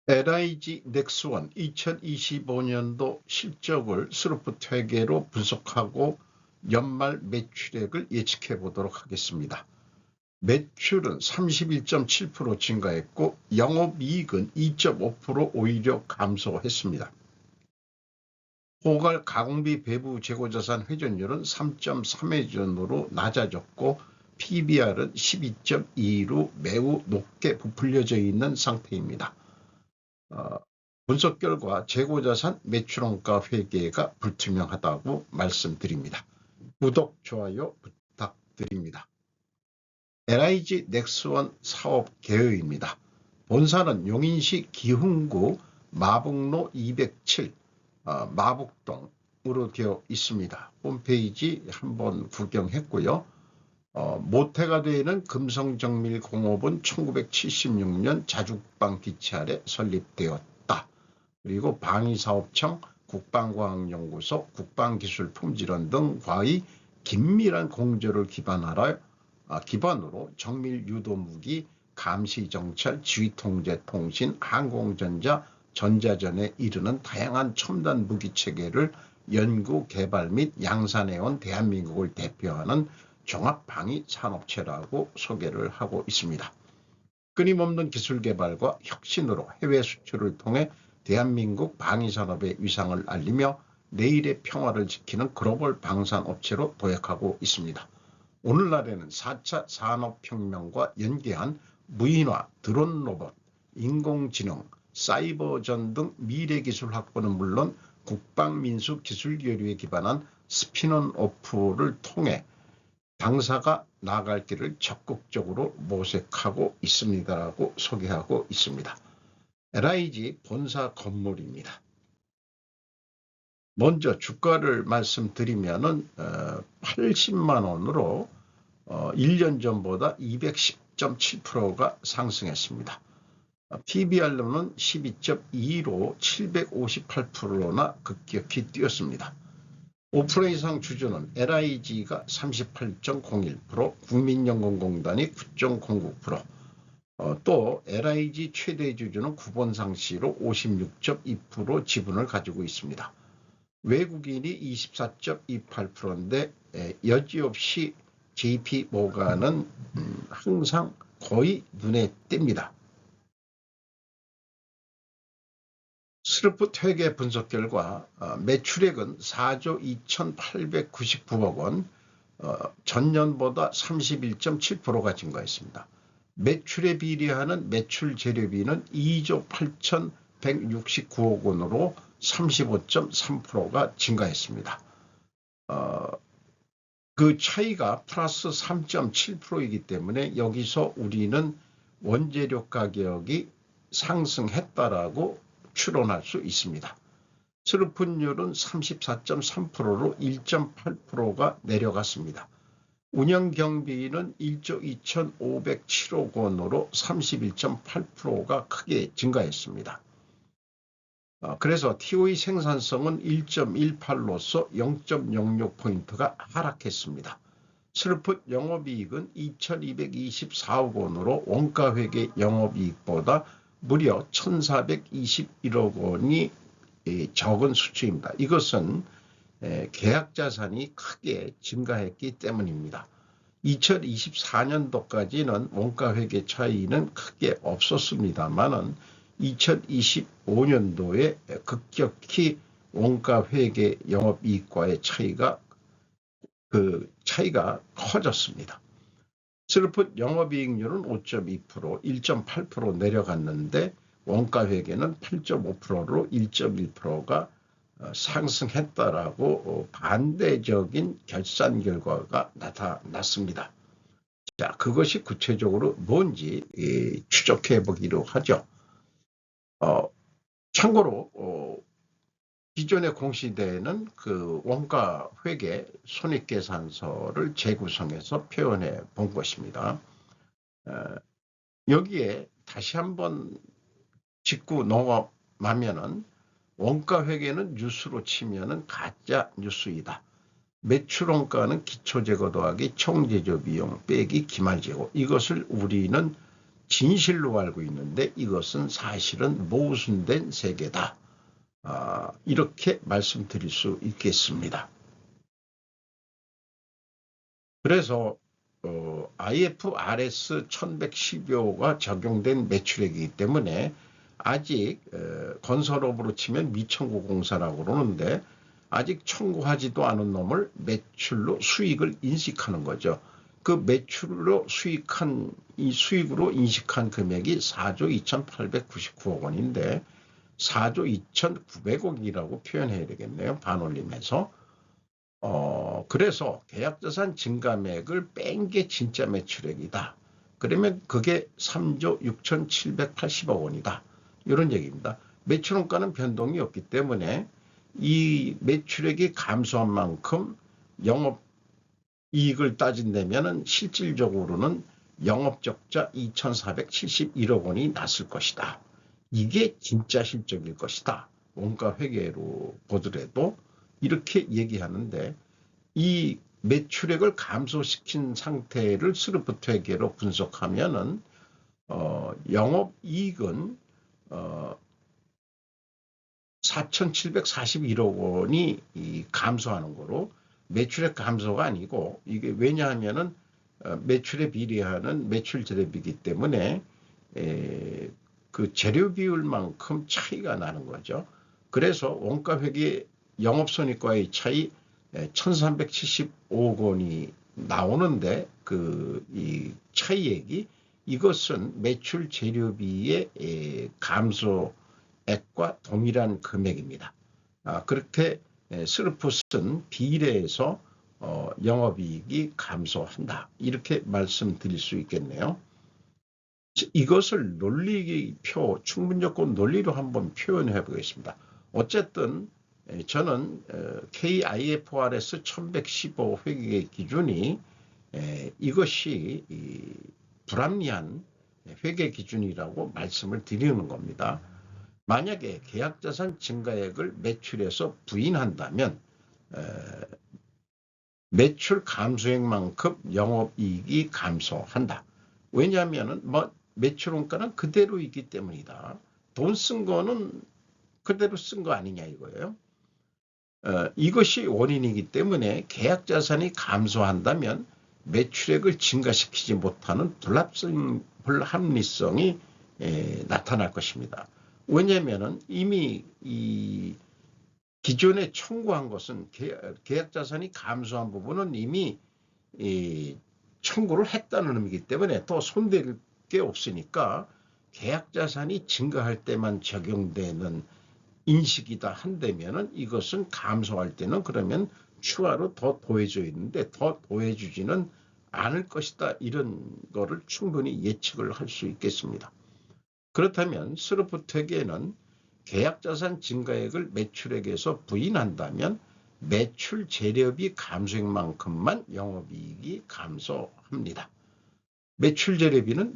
LIG 넥스원 2025년도 실적을 스루프트 회계로 분석하고 연말 매출액을 예측해 보도록 하겠습니다. 매출은 31.7% 증가했고 영업이익은 2.5% 오히려 감소했습니다. 포괄 가공비 배부 재고자산 회전율은 3.3회전으로 낮아졌고 PBR은 12.2로 매우 높게 부풀려져 있는 상태입니다. 분석 결과 재고자산 매출원가 회계가 불투명하다고 말씀드립니다. 구독, 좋아요 부탁드립니다. LIG 넥스원 사업 개요입니다. 본사는 용인시 기흥구 마북로 207 마북동으로 되어 있습니다. 홈페이지 한번 구경했고요. 모태가 되는 금성정밀공업은 1976년 자주국방 기치 아래 설립되었다. 그리고 방위사업청, 국방과학연구소, 국방기술품질원 등과의 긴밀한 공조를 기반으로 정밀 유도무기, 감시정찰, 지휘통제, 통신, 항공전자, 전자전에 이르는 다양한 첨단 무기체계를 연구, 개발 및 양산해온 대한민국을 대표하는 종합방위산업체라고 소개를 하고 있습니다. 끊임없는 기술 개발과 혁신으로 해외 수출을 통해 대한민국 방위산업의 위상을 알리며 내일의 평화를 지키는 글로벌 방산업체로 도약하고 있습니다. 오늘날에는 4차 산업혁명과 연계한 무인화, 드론 로봇, 인공지능, 사이버전 등 미래기술 확보는 물론 국방민수 기술 교류에 기반한 스피넌오프를 통해 당사가 나아갈 길을 적극적으로 모색하고 있습니다라고 소개하고 있습니다. LIG 본사 건물입니다. 먼저 주가를 말씀드리면은 80만 원으로 1년 전보다 210.7%가 상승했습니다. PBR로는 12.2로 758%나 급격히 뛰었습니다. 5% 이상 주주는 LIG가 38.01%, 국민연금공단이 9.09%, 또 LIG 최대 주주는 구본상시로 56.2% 지분을 가지고 있습니다. 외국인이 24.28%인데 여지없이 JP모간은 항상 거의 눈에 띕니다. 스루프트 회계 분석 결과 매출액은 4조 2,899억 원, 전년보다 31.7%가 증가했습니다. 매출에 비례하는 매출 재료비는 2조 8,169억 원으로 35.3%가 증가했습니다. 그 차이가 플러스 3.7%이기 때문에 여기서 우리는 원재료 가격이 상승했다라고 추론할 수 있습니다. 스루프트율은 34.3%로 1.8%가 내려갔습니다. 운영경비는 1조 2,507억 원으로 31.8%가 크게 증가했습니다. 그래서 TOE 생산성은 1.18로서 0.06포인트가 하락했습니다. 스루프트 영업이익은 2,224억 원으로 원가회계 영업이익보다 무려 1,421억 원이 적은 수치입니다. 이것은 계약자산이 크게 증가했기 때문입니다. 2024년도까지는 원가회계 차이는 크게 없었습니다만 2025년도에 급격히 원가회계 영업이익과의 차이가 커졌습니다. 스루프트 영업이익률은 5.2%, 1.8% 내려갔는데 원가회계는 8.5%로 1.1%가 상승했다라고 반대적인 결산 결과가 나타났습니다. 자, 그것이 구체적으로 뭔지 추적해 보기로 하죠. 참고로 기존에 공시되는 그 원가 회계 손익계산서를 재구성해서 표현해 본 것입니다. 여기에 다시 한번 짚고 넘어가면은 원가 회계는 뉴스로 치면은 가짜 뉴스이다. 매출 원가는 기초재고 더하기 총제조 비용 빼기 기말재고, 이것을 우리는 진실로 알고 있는데 이것은 사실은 모순된 세계다. 이렇게 말씀드릴 수 있겠습니다. 그래서 IFRS 1112호가 적용된 매출액이기 때문에 아직 건설업으로 치면 미청구공사라고 그러는데 아직 청구하지도 않은 놈을 매출로 수익을 인식하는 거죠. 그 매출로 수익한 이 수익으로 인식한 금액이 4조 2,899억 원인데 4조 2,900억이라고 표현해야 되겠네요. 반올림해서. 그래서 계약자산 증가액을 뺀 게 진짜 매출액이다. 그러면 그게 3조 6,780억 원이다. 이런 얘기입니다. 매출원가는 변동이 없기 때문에 이 매출액이 감소한 만큼 영업이익을 따진다면 실질적으로는 영업적자 2,471억 원이 났을 것이다. 이게 진짜 실적일 것이다. 원가 회계로 보더라도 이렇게 얘기하는데 이 매출액을 감소시킨 상태를 스루프트 회계로 분석하면은 영업이익은 4,741억 원이 감소하는 거로 매출액 감소가 아니고 이게 왜냐하면은 매출에 비례하는 매출 재료비이기 때문에 그 재료 비율만큼 차이가 나는 거죠. 그래서 원가 회계 영업손익과의 차이 1,375억 원이 나오는데 이 차이액이 이것은 매출 재료비의 감소액과 동일한 금액입니다. 그렇게 스루풋은 비례해서 영업이익이 감소한다. 이렇게 말씀드릴 수 있겠네요. 이것을 논리표, 충분조건 논리로 한번 표현해 보겠습니다. 어쨌든 저는 KIFRS 1115 회계 기준이 이것이 불합리한 회계 기준이라고 말씀을 드리는 겁니다. 만약에 계약자산 증가액을 매출에서 부인한다면 매출 감소액만큼 영업이익이 감소한다. 왜냐하면 매출원가는 그대로 있기 때문이다. 돈 쓴 거는 그대로 쓴 거 아니냐 이거예요. 이것이 원인이기 때문에 계약자산이 감소한다면 매출액을 증가시키지 못하는 불합리성이 나타날 것입니다. 왜냐하면 이미 이 기존에 청구한 것은 계약자산이 감소한 부분은 이미 청구를 했다는 의미이기 때문에 또 손댈 게 없으니까 계약자산이 증가할 때만 적용되는 인식이다 한다면은 이것은 감소할 때는 그러면 추가로 더 더해져 있는데 더 더해주지는 않을 것이다. 이런 거를 충분히 예측을 할 수 있겠습니다. 그렇다면 스루프트 회계는 계약자산 증가액을 매출액에서 부인한다면 매출 재료비 감소액만큼만 영업이익이 감소합니다. 매출 재료비는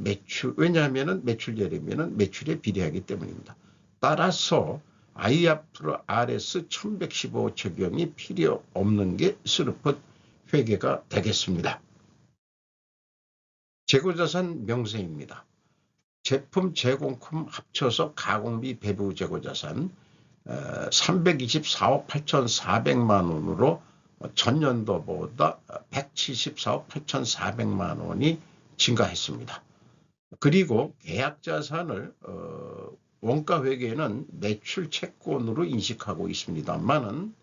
왜냐하면 매출 재료비는 매출에 비례하기 때문입니다. 따라서 IFRS 1115 적용이 필요 없는 게 스루프트 회계가 되겠습니다. 재고자산 명세입니다. 제품 제공품 합쳐서 가공비 배부 재고자산 324억 8,400만 원으로 전년도보다 174억 8,400만 원이 증가했습니다. 그리고 계약자산을 원가 회계는 매출 채권으로 인식하고 있습니다만은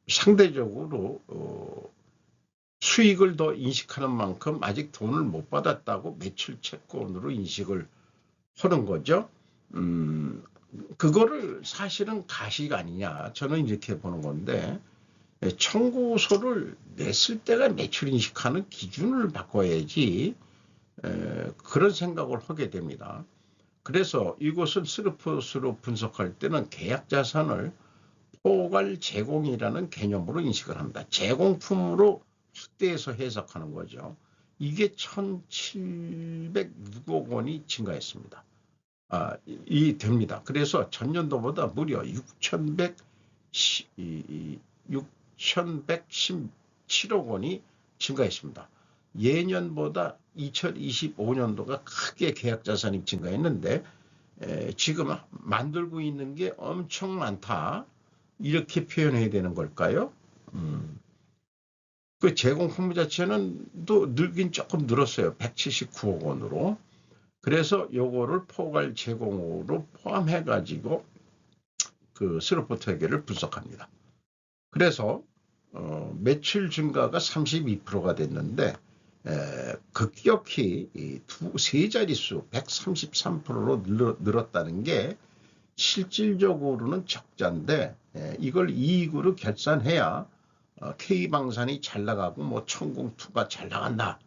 상대적으로 수익을 더 인식하는 만큼 아직 돈을 못 받았다고 매출 채권으로 인식을 하는 거죠. 그거를 사실은 가식 아니냐 저는 이렇게 보는 건데 청구서를 냈을 때가 매출 인식하는 기준을 바꿔야지 그런 생각을 하게 됩니다. 그래서 이것을 스루풋으로 분석할 때는 계약자산을 포괄 제공이라는 개념으로 인식을 합니다. 제공품으로 확대해서 해석하는 거죠. 이게 1,706억 원이 증가했습니다. 됩니다. 그래서 전년도보다 무려 6,117억 원이 증가했습니다. 예년보다 2025년도가 크게 계약자산이 증가했는데 지금 만들고 있는 게 엄청 많다. 이렇게 표현해야 되는 걸까요? 그 제공 품목 자체는 또 늘긴 조금 늘었어요. 179억 원으로. 그래서 요거를 포괄 제공으로 포함해 가지고 그 스로포트 회계를 분석합니다. 그래서 매출 증가가 32%가 됐는데 급격히 세 자릿수 133%로 늘었다는 게 실질적으로는 적자인데 이걸 이익으로 결산해야 K방산이 잘 나가고 뭐 천궁2가 잘 나간다.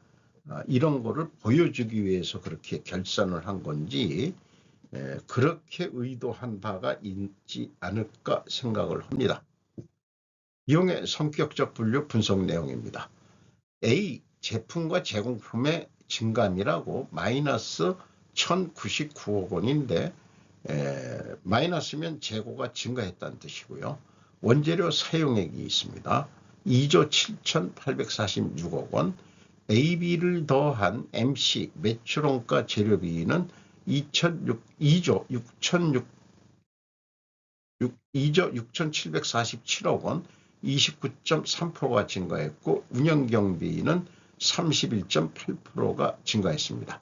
이런 거를 보여주기 위해서 그렇게 결산을 한 건지 그렇게 의도한 바가 있지 않을까 생각을 합니다. 이용의 성격적 분류 분석 내용입니다. A. 제품과 제공품의 증감이라고 마이너스 1099억 원인데 마이너스면 재고가 증가했다는 뜻이고요. 원재료 사용액이 있습니다. 2조 7,846억 원, AB를 더한 MC 매출원가 재료비는 2조 6,747억 원, 29.3%가 증가했고 운영경비는 31.8%가 증가했습니다.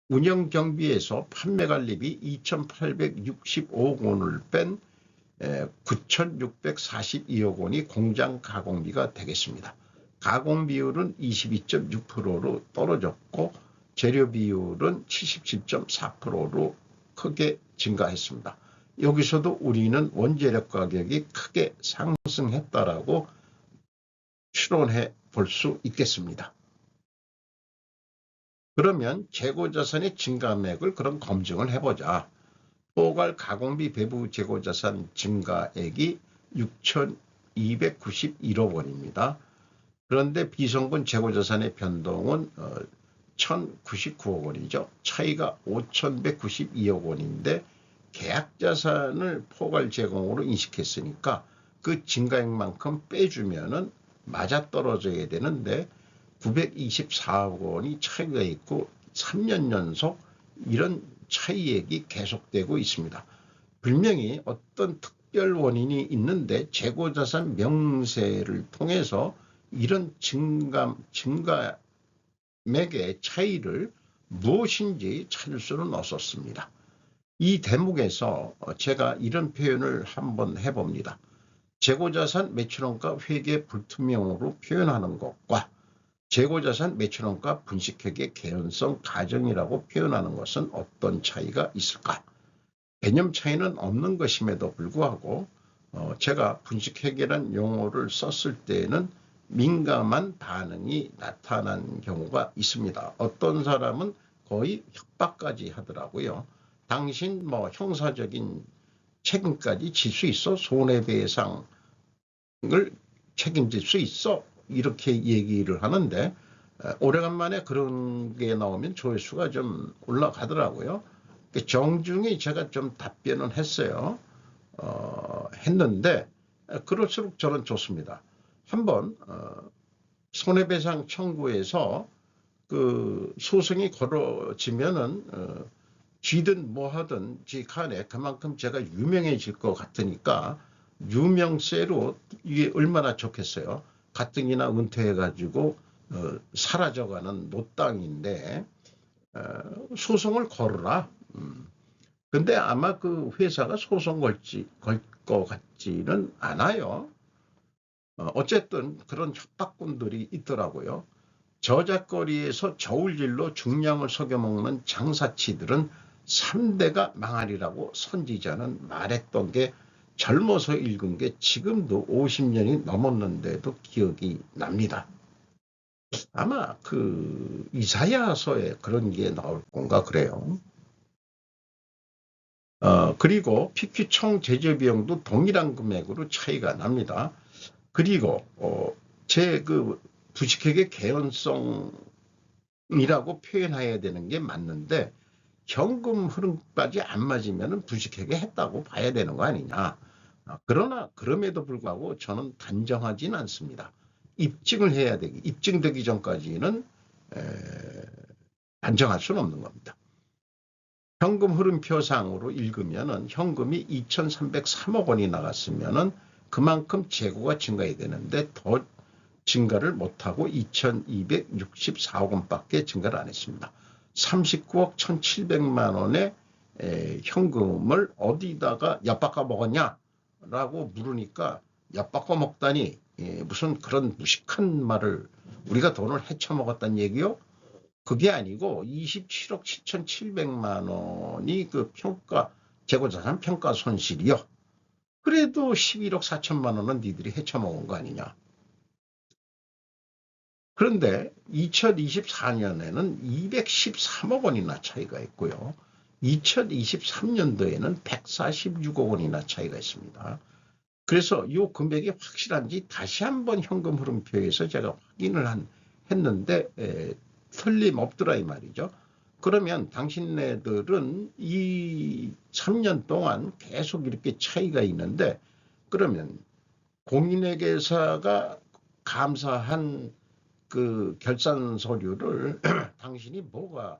운영경비에서 판매관리비 2,865억 원을 뺀 9,642억 원이 공장 가공비가 되겠습니다. 가공 비율은 22.6%로 떨어졌고 재료 비율은 77.4%로 크게 증가했습니다. 여기서도 우리는 원재료 가격이 크게 상승했다라고 추론해 볼 수 있겠습니다. 그러면 재고자산의 증가액을 그럼 검증을 해보자. 포괄 가공비 배부 재고자산 증가액이 6,291억 원입니다. 그런데 비성분 재고자산의 변동은 1,099억 원이죠. 차이가 5,192억 원인데 계약자산을 포괄 제공으로 인식했으니까 그 증가액만큼 빼주면은 맞아떨어져야 되는데 924억 원이 차이가 있고 3년 연속 이런 차이액이 계속되고 있습니다. 분명히 어떤 특별 원인이 있는데 재고자산 명세를 통해서 이런 증가액의 차이를 무엇인지 찾을 수는 없었습니다. 이 대목에서 제가 이런 표현을 한번 해봅니다. 재고자산 매출원가 회계 불투명으로 표현하는 것과 재고자산 매출원가 분식회계 개연성 가정이라고 표현하는 것은 어떤 차이가 있을까? 개념 차이는 없는 것임에도 불구하고 제가 분식회계란 용어를 썼을 때에는 민감한 반응이 나타난 경우가 있습니다. 어떤 사람은 거의 협박까지 하더라고요. 당신 뭐 형사적인 책임까지 질 수 있어? 손해배상을 책임질 수 있어? 이렇게 얘기를 하는데 오래간만에 그런 게 나오면 조회수가 좀 올라가더라고요. 정중히 제가 좀 답변을 했어요. 했는데 그럴수록 저는 좋습니다. 한번 손해배상 청구에서 그 소송이 걸어지면은 쥐든 뭐하든 간에 그만큼 제가 유명해질 것 같으니까 유명세로 이게 얼마나 좋겠어요. 가뜩이나 은퇴해가지고 사라져가는 노땅인데 소송을 걸어라. 근데 아마 그 회사가 소송 걸 것 같지는 않아요. 어쨌든 그런 협박꾼들이 있더라고요. 저작거리에서 저울질로 중량을 속여먹는 장사치들은 3대가 망하리라고 선지자는 말했던 게 젊어서 읽은 게 지금도 50년이 넘었는데도 기억이 납니다. 아마 그 이사야서에 그런 게 나올 건가 그래요. 그리고 PQ 총 제조 비용도 동일한 금액으로 차이가 납니다. 그리고 제 그 부식회계 개연성이라고 표현해야 되는 게 맞는데 현금 흐름까지 안 맞으면 부식회계 했다고 봐야 되는 거 아니냐. 그러나 그럼에도 불구하고 저는 단정하진 않습니다. 입증을 해야 되기, 입증되기 전까지는 단정할 수는 없는 겁니다. 현금 흐름표상으로 읽으면은 현금이 2,303억 원이 나갔으면은 그만큼 재고가 증가해야 되는데 더 증가를 못하고 2,264억 원밖에 증가를 안 했습니다. 39억 1,700만 원의 현금을 어디다가 엿바꿔 먹었냐라고 물으니까 엿바꿔 먹다니 무슨 그런 무식한 말을 우리가 돈을 헤쳐먹었다는 얘기요? 그게 아니고 27억 7,700만 원이 그 재고자산 평가 손실이요. 그래도 11억 4천만 원은 니들이 헤쳐먹은 거 아니냐. 그런데 2024년에는 213억 원이나 차이가 있고요. 2023년도에는 146억 원이나 차이가 있습니다. 그래서 이 금액이 확실한지 다시 한번 현금 흐름표에서 제가 확인을 했는데 틀림없더라 이 말이죠. 그러면 당신네들은 이 3년 동안 계속 이렇게 차이가 있는데 그러면 공인회계사가 감사한 그 결산 서류를 당신이 뭐가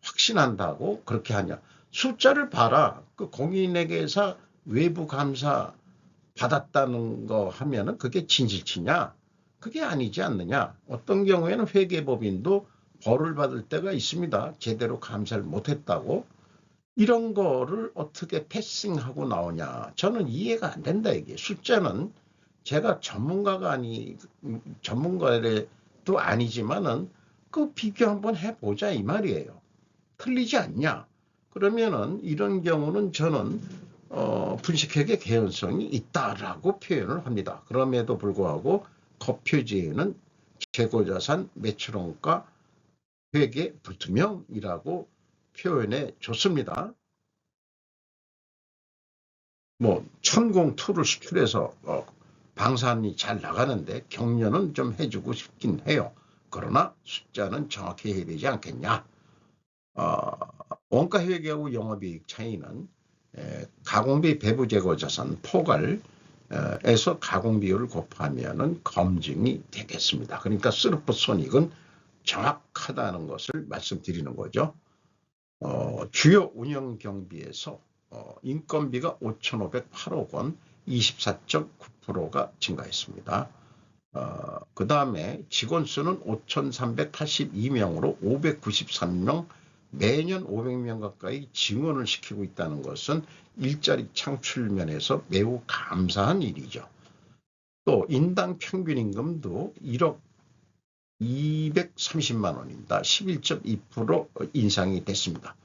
확신한다고 그렇게 하냐. 숫자를 봐라. 그 공인회계사 외부 감사 받았다는 거 하면은 그게 진실치냐? 그게 아니지 않느냐. 어떤 경우에는 회계법인도 벌을 받을 때가 있습니다. 제대로 감사를 못했다고. 이런 거를 어떻게 패싱하고 나오냐. 저는 이해가 안 된다 이게. 숫자는 제가 전문가도 아니지만은 그 비교 한번 해보자 이 말이에요. 틀리지 않냐. 그러면은 이런 경우는 저는 분식회계 개연성이 있다라고 표현을 합니다. 그럼에도 불구하고 거표지에는 재고자산 매출원가 회계 불투명이라고 표현해 줬습니다. 뭐 천공투를 수출해서 방산이 잘 나가는데 격려는 좀 해주고 싶긴 해요. 그러나 숫자는 정확히 해야 되지 않겠냐. 원가회계하고 영업이익 차이는 가공비 배부재고자산 포괄에서 가공비율을 곱하면 검증이 되겠습니다. 그러니까 스루프 손익은 정확하다는 것을 말씀드리는 거죠. 주요 운영경비에서 인건비가 5,508억 원, 24.9%가 증가했습니다. 그 다음에 직원 수는 5,382명으로 593명, 매년 500명 가까이 증원을 시키고 있다는 것은 일자리 창출 면에서 매우 감사한 일이죠. 또 인당 평균 임금도 1억 230만 원입니다. 11.2% 인상이 됐습니다.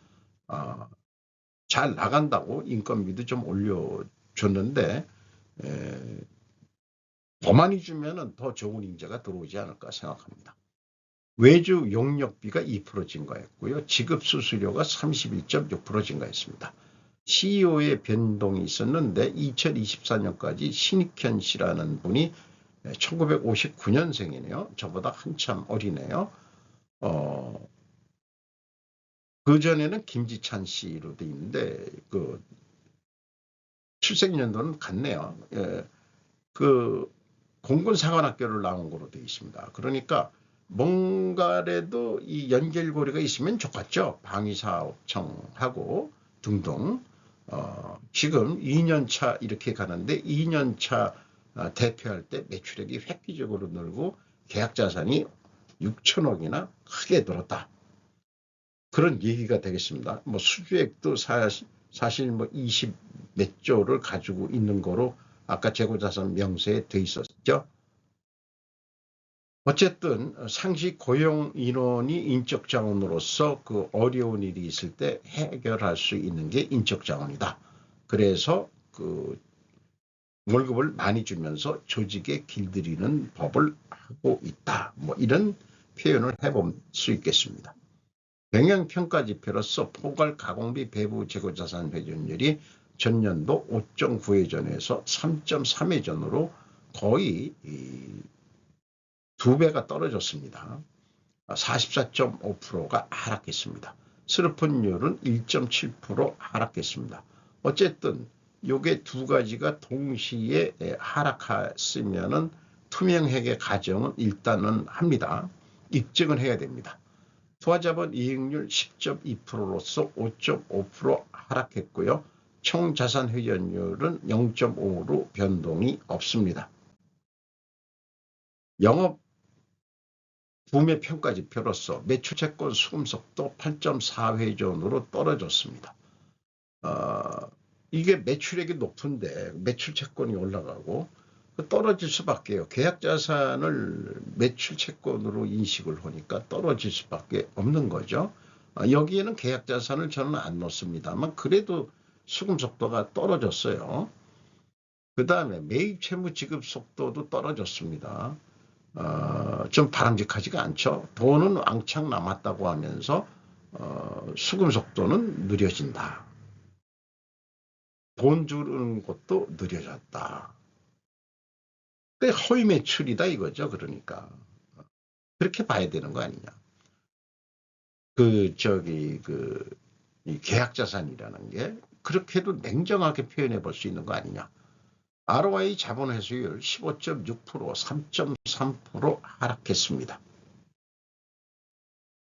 잘 나간다고 인건비도 좀 올려줬는데 더 많이 주면 더 좋은 인재가 들어오지 않을까 생각합니다. 외주 용역비가 2% 증가했고요. 지급 수수료가 31.6% 증가했습니다. CEO의 변동이 있었는데 2024년까지 신익현 씨라는 분이 1959년생이네요. 저보다 한참 어리네요. 그전에는 김지찬 씨로 돼 있는데 그 출생연도는 같네요. 그 공군사관학교를 나온 거로 되어 있습니다. 그러니까 뭔가라도 이 연결고리가 있으면 좋겠죠. 방위사업청하고 등등. 지금 2년차 이렇게 가는데 2년차 대표할 때 매출액이 획기적으로 늘고 계약자산이 6천억이나 크게 늘었다. 그런 얘기가 되겠습니다. 뭐 수주액도 사실 뭐 20 몇 조를 가지고 있는 거로 아까 재고자산 명세에 돼 있었죠. 어쨌든 상시 고용 인원이 인적 자원으로서 그 어려운 일이 있을 때 해결할 수 있는 게 인적 자원이다. 그래서 그 월급을 많이 주면서 조직에 길들이는 법을 하고 있다. 뭐 이런 표현을 해볼 수 있겠습니다. 영양평가지표로서 포괄 가공비 배부 재고자산 회전율이 전년도 5.9회전에서 3.3회전으로 거의 2배가 떨어졌습니다. 44.5%가 하락했습니다. 슬픈율은 1.7% 하락했습니다. 어쨌든 요게 두 가지가 동시에 하락했으면은 투명회계 가정은 일단은 합니다. 입증을 해야 됩니다. 투자자본 이익률 10.2%로서 5.5% 하락했고요. 총 자산 회전율은 0.5로 변동이 없습니다. 영업 구매 평가 지표로서 매출 채권 수금 속도 8.4회전으로 떨어졌습니다. 이게 매출액이 높은데 매출 채권이 올라가고 떨어질 수밖에요. 계약 자산을 매출 채권으로 인식을 하니까 떨어질 수밖에 없는 거죠. 여기에는 계약 자산을 저는 안 넣습니다만 그래도 수금 속도가 떨어졌어요. 그 다음에 매입 채무 지급 속도도 떨어졌습니다. 좀 바람직하지가 않죠. 돈은 왕창 남았다고 하면서 수금 속도는 느려진다. 돈 주는 것도 느려졌다. 허위 매출이다 이거죠. 그러니까 그렇게 봐야 되는 거 아니냐. 이 계약 자산이라는 게 그렇게도 냉정하게 표현해 볼 수 있는 거 아니냐. ROI 자본 회수율 15.6%, 3.3% 하락했습니다.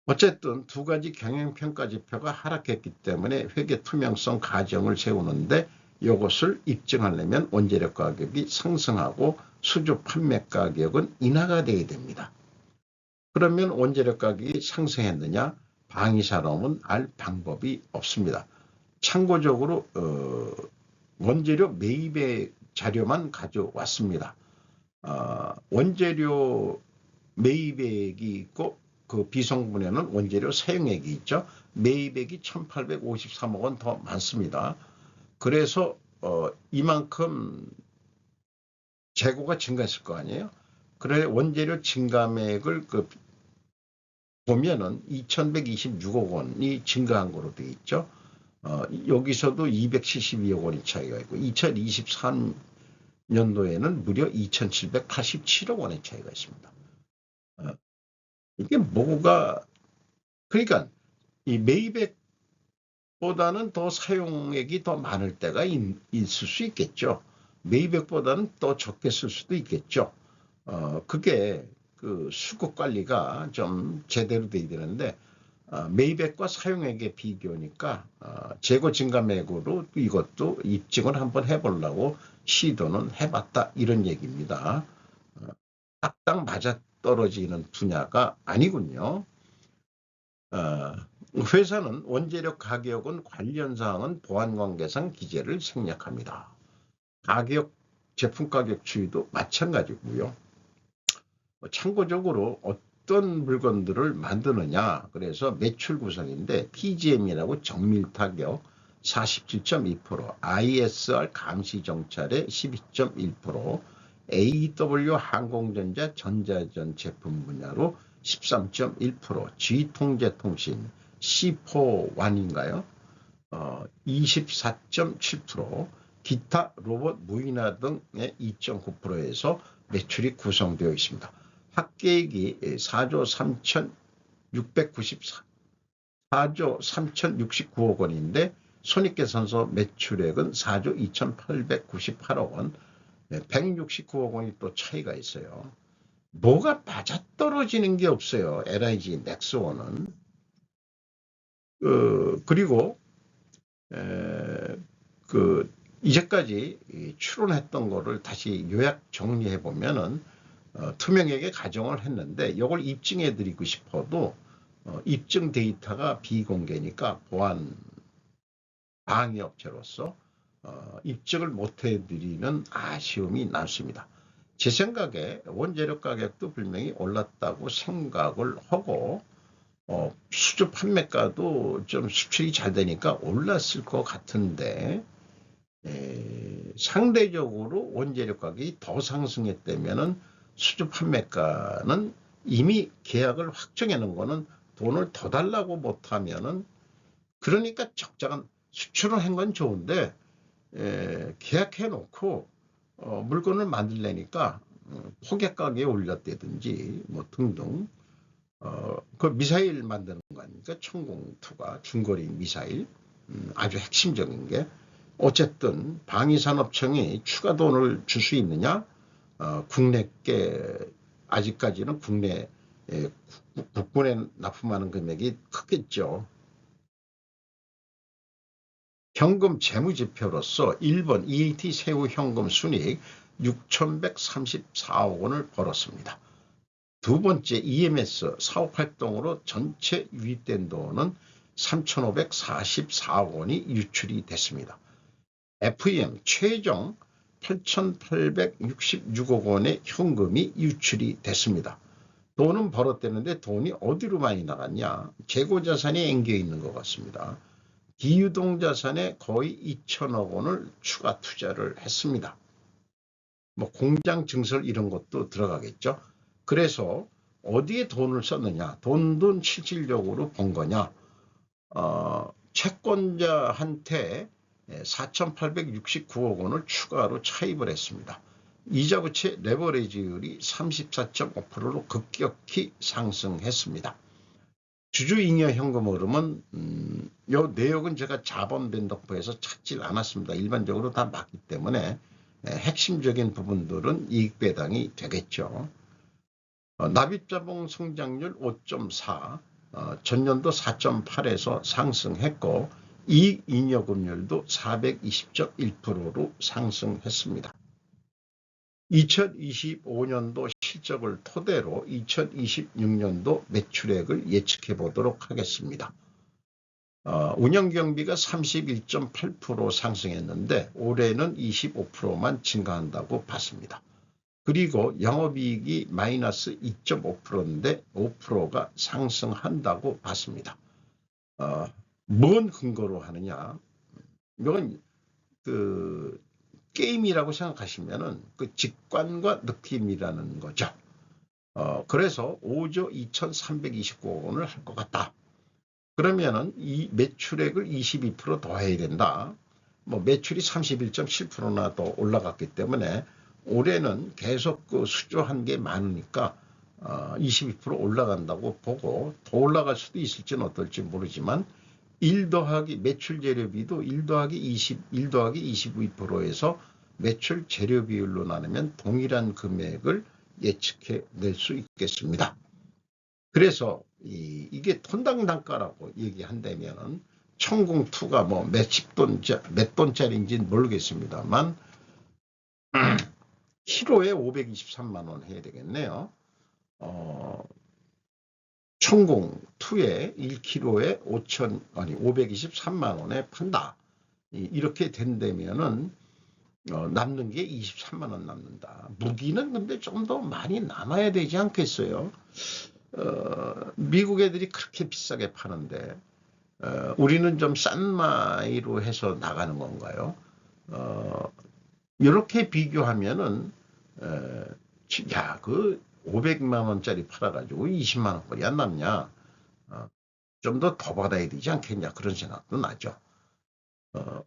어쨌든 두 가지 경영평가 지표가 하락했기 때문에 회계 투명성 가정을 세우는데 이것을 입증하려면 원재료 가격이 상승하고 수주 판매 가격은 인하가 돼야 됩니다. 그러면 원재료 가격이 상승했느냐? 방위산업은 알 방법이 없습니다. 참고적으로 원재료 매입의 자료만 가져왔습니다. 원재료 매입액이 있고 그 비성분에는 원재료 사용액이 있죠. 매입액이 1,853억 원 더 많습니다. 그래서 이만큼 재고가 증가했을 거 아니에요. 그래 원재료 증감액을 보면은 2,126억 원이 증가한 거로 되어 있죠. 여기서도 272억 원이 차이가 있고 2023년도에는 무려 2,787억 원의 차이가 있습니다. 이게 뭐가 그러니까 이 매입액보다는 더 사용액이 더 많을 때가 있을 수 있겠죠. 매입액보다는 더 적게 쓸 수도 있겠죠. 그게 그 수급 관리가 좀 제대로 돼야 되는데 매입액과 사용액의 비교니까 재고 증감액으로 이것도 입증을 한번 해보려고 시도는 해봤다 이런 얘기입니다. 딱딱 맞아떨어지는 분야가 아니군요. 회사는 원재료 가격은 관련사항은 보안관계상 기재를 생략합니다. 가격, 제품 가격 추이도 마찬가지고요. 참고적으로 어떤 물건들을 만드느냐 그래서 매출 구성인데 PGM이라고 정밀타격 47.2%, ISR 감시 정찰의 12.1%, AW 항공전자 전자전 제품 분야로 13.1%, G통제통신 C4-1인가요? 24.7%, 기타 로봇 무인화 등의 2.9%에서 매출이 구성되어 있습니다. 합계액이 4조 3,669억 원인데 손익계산서 매출액은 4조 2,898억 원, 169억 원이 또 차이가 있어요. 뭐가 맞아떨어지는 게 없어요. LIG 넥스원은. 그리고 이제까지 추론했던 거를 다시 요약 정리해 보면은 투명하게 가정을 했는데 이걸 입증해 드리고 싶어도 입증 데이터가 비공개니까 보안 방위업체로서 입증을 못해 드리는 아쉬움이 남습니다. 제 생각에 원재료 가격도 분명히 올랐다고 생각을 하고 수주 판매가도 좀 수출이 잘 되니까 올랐을 것 같은데 상대적으로 원재료 가격이 더 상승했다면은 수주 판매가는 이미 계약을 확정해 놓은 거는 돈을 더 달라고 못하면은 그러니까 적당한 수출을 한 건 좋은데 계약해 놓고 물건을 만들려니까 포개 가격에 올렸다든지 뭐 등등 그 미사일 만드는 거 아닙니까? 천공투가 중거리 미사일 아주 핵심적인 게 어쨌든 방위산업청이 추가 돈을 줄 수 있느냐? 국내께 아직까지는 국내 예, 국군에 납품하는 금액이 크겠죠. 현금 재무지표로서 1번 EAT 세후 현금 순이익 6,134억 원을 벌었습니다. 두 번째 EMS 사업활동으로 전체 유입된 돈은 3,544억 원이 유출이 됐습니다. FEM 최종 8,866억 원의 현금이 유출이 됐습니다. 돈은 벌었대는데 돈이 어디로 많이 나갔냐? 재고자산에 앵겨 있는 것 같습니다. 기유동자산에 거의 2천억 원을 추가 투자를 했습니다. 뭐 공장 증설 이런 것도 들어가겠죠. 그래서 어디에 돈을 썼느냐? 돈은 실질적으로 번 거냐? 채권자한테 4,869억 원을 추가로 차입을 했습니다. 이자부채 레버리지율이 34.5%로 급격히 상승했습니다. 주주잉여 현금 흐름은 이 내역은 제가 자본변동부에서 찾질 않았습니다. 일반적으로 다 맞기 때문에 핵심적인 부분들은 이익 배당이 되겠죠. 납입자본 성장률 5.4, 전년도 4.8에서 상승했고 이익잉여금률도 420.1%로 상승했습니다. 2025년도 실적을 토대로 2026년도 매출액을 예측해 보도록 하겠습니다. 운영경비가 31.8% 상승했는데 올해는 25%만 증가한다고 봤습니다. 그리고 영업이익이 마이너스 2.5%인데 5%가 상승한다고 봤습니다. 뭔 근거로 하느냐? 이건 게임이라고 생각하시면은 그 직관과 느낌이라는 거죠. 그래서 5조 2,329억 원을 할 것 같다. 그러면은 이 매출액을 22% 더 해야 된다. 뭐 매출이 31.7%나 더 올라갔기 때문에 올해는 계속 그 수주한 게 많으니까 22% 올라간다고 보고 더 올라갈 수도 있을지는 어떨지 모르지만 1 더하기 매출 재료비도 1 더하기 22%에서 매출 재료 비율로 나누면 동일한 금액을 예측해 낼 수 있겠습니다. 그래서 이게 톤당 단가라고 얘기한다면 천공2가 뭐 몇 돈짜리인지는 모르겠습니다만 키로에 523만 원 해야 되겠네요. 천공2에 1kg에 523만 원에 판다. 이렇게 된다면은 남는 게 23만 원 남는다. 무기는 근데 좀 더 많이 남아야 되지 않겠어요? 미국 애들이 그렇게 비싸게 파는데 우리는 좀 싼 마이로 해서 나가는 건가요? 이렇게 비교하면은 야, 그 500만 원짜리 팔아가지고 20만 원거리 안 남냐? 좀 더 받아야 되지 않겠냐? 그런 생각도 나죠.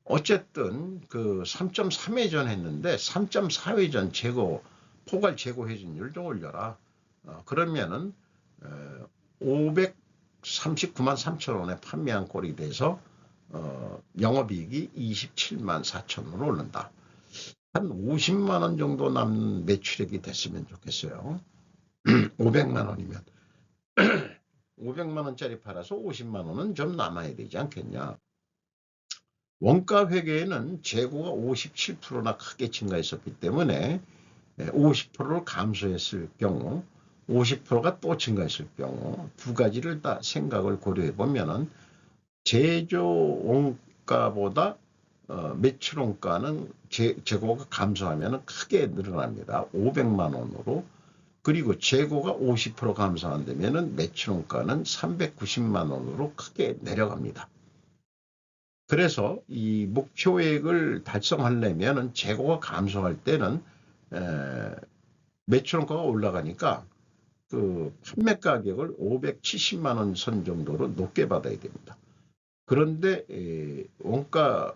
어쨌든 그 3.3회전 했는데 3.4회전 포괄 재고 회전율 좀 올려라. 그러면은 539만 3천 원에 판매한 꼴이 돼서 영업이익이 27만 4천 원으로 오른다. 한 50만 원 정도 남는 매출액이 됐으면 좋겠어요. 500만 원이면 500만 원짜리 팔아서 50만 원은 좀 남아야 되지 않겠냐. 원가 회계에는 재고가 57%나 크게 증가했었기 때문에 50%를 감소했을 경우 50%가 또 증가했을 경우 두 가지를 다 생각을 고려해 보면은 제조 원가보다 매출 원가는 재고가 감소하면 크게 늘어납니다. 500만 원으로. 그리고 재고가 50% 감소한다면 매출 원가는 390만 원으로 크게 내려갑니다. 그래서 이 목표액을 달성하려면 재고가 감소할 때는 매출 원가가 올라가니까 그 판매 가격을 570만 원 선 정도로 높게 받아야 됩니다. 그런데 원가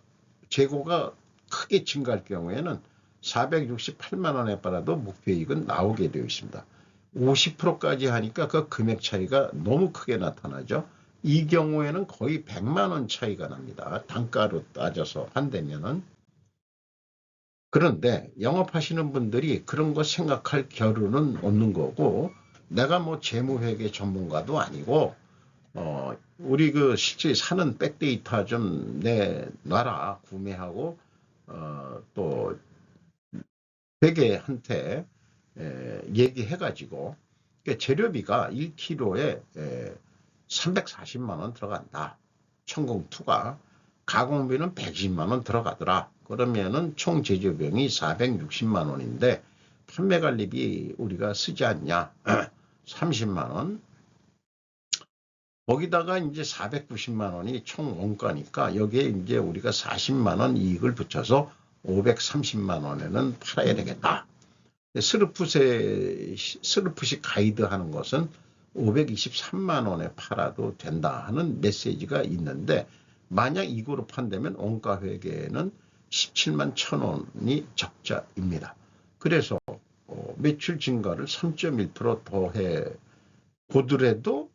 재고가 크게 증가할 경우에는 468만 원에 팔아도 목표이익은 나오게 되어 있습니다. 50%까지 하니까 그 금액 차이가 너무 크게 나타나죠. 이 경우에는 거의 100만 원 차이가 납니다. 단가로 따져서 한다면은. 그런데 영업하시는 분들이 그런 거 생각할 겨를은 없는 거고 내가 뭐 재무회계 전문가도 아니고 우리 그 실제 사는 백데이터 좀 내놔라 구매하고 또 회계한테 얘기해가지고 재료비가 1kg에 340만 원 들어간다. 천공2가 가공비는 120만 원 들어가더라. 그러면은 총 제조비용이 460만 원인데 판매관리비 우리가 쓰지 않냐? 30만 원. 거기다가 이제 490만 원이 총 원가니까 여기에 이제 우리가 40만 원 이익을 붙여서 530만 원에는 팔아야 되겠다. 스르풋이 가이드하는 것은 523만 원에 팔아도 된다 하는 메시지가 있는데 만약 이거로 판다면 원가회계는 17만 1,000원이 적자입니다. 그래서 매출 증가를 3.1% 더해 보더라도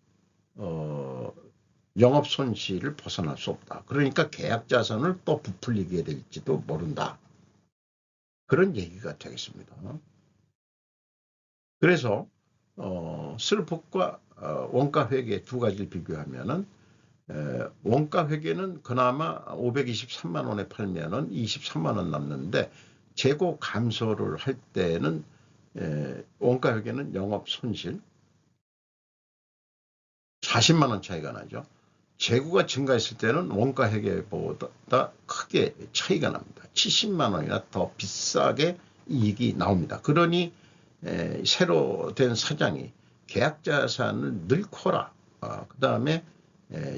영업 손실을 벗어날 수 없다. 그러니까 계약 자산을 또 부풀리게 될지도 모른다. 그런 얘기가 되겠습니다. 그래서 스르풋과 원가 회계 두 가지를 비교하면은 원가 회계는 그나마 523만 원에 팔면은 23만 원 남는데 재고 감소를 할 때는 원가 회계는 영업 손실 40만 원 차이가 나죠. 재고가 증가했을 때는 원가 회계보다 크게 차이가 납니다. 70만 원이나 더 비싸게 이익이 나옵니다. 그러니 새로 된 사장이 계약 자산을 늘코라, 그 다음에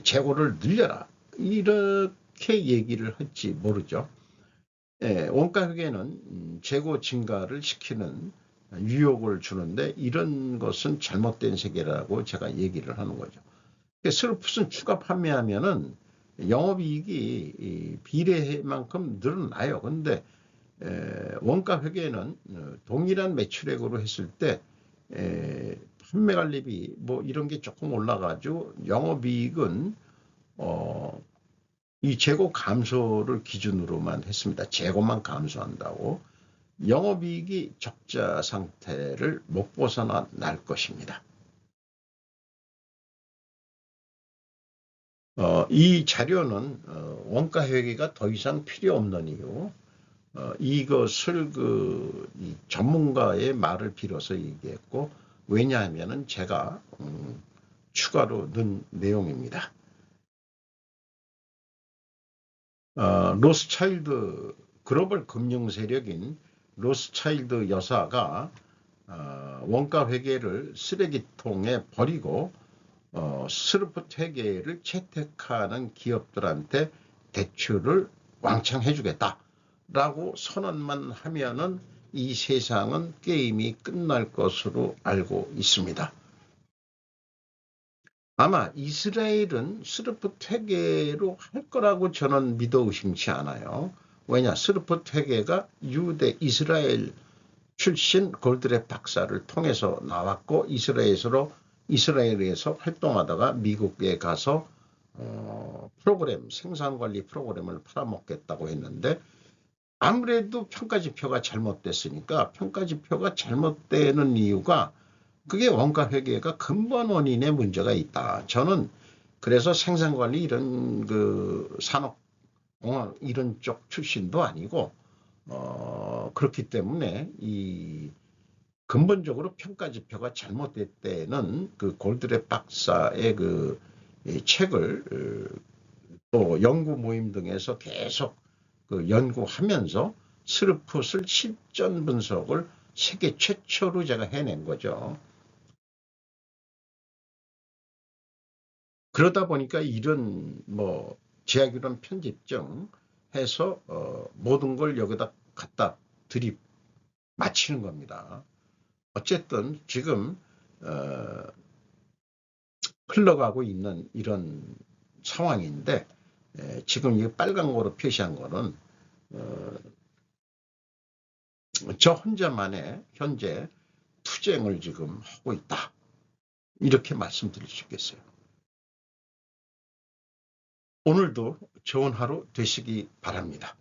재고를 늘려라 이렇게 얘기를 할지 모르죠. 원가 회계는 재고 증가를 시키는 유혹을 주는데 이런 것은 잘못된 세계라고 제가 얘기를 하는 거죠. 스르풋은 추가 판매하면은 영업이익이 비례만큼 늘어나요. 근데 원가 회계는 동일한 매출액으로 했을 때 판매관리비 뭐 이런 게 조금 올라가지고 영업이익은 이 재고 감소를 기준으로만 했습니다. 재고만 감소한다고 영업이익이 적자 상태를 못 벗어날 것입니다. 이 자료는 원가 회계가 더 이상 필요 없는 이유 이것을 이 전문가의 말을 빌어서 얘기했고 왜냐하면은 제가 추가로 넣은 내용입니다. 로스차일드 글로벌 금융 세력인 로스차일드 여사가 원가 회계를 쓰레기통에 버리고 스르풋 회계를 채택하는 기업들한테 대출을 왕창 해주겠다라고 선언만 하면은 이 세상은 게임이 끝날 것으로 알고 있습니다. 아마 이스라엘은 스르풋 회계로 할 거라고 저는 믿어 의심치 않아요. 왜냐? 스르풋 회계가 유대 이스라엘 출신 골드랩 박사를 통해서 나왔고 이스라엘에서 활동하다가 미국에 가서 생산관리 프로그램을 팔아먹겠다고 했는데 아무래도 평가지표가 잘못됐으니까 평가지표가 잘못되는 이유가 그게 원가회계가 근본 원인에 문제가 있다. 저는 그래서 생산관리 이런 산업공학 이런 쪽 출신도 아니고 그렇기 때문에 이 근본적으로 평가지표가 잘못됐다는 그 골드랩 박사의 이 책을 또 연구 모임 등에서 계속 연구하면서 스르풋을 실전 분석을 세계 최초로 제가 해낸 거죠. 그러다 보니까 이런 제약이론 편집증 해서 모든 걸 여기다 갖다 맞히는 겁니다. 어쨌든 지금 흘러가고 있는 이런 상황인데 지금 이 빨간 거로 표시한 거는 저 혼자만의 현재 투쟁을 지금 하고 있다. 이렇게 말씀드릴 수 있겠어요. 오늘도 좋은 하루 되시기 바랍니다.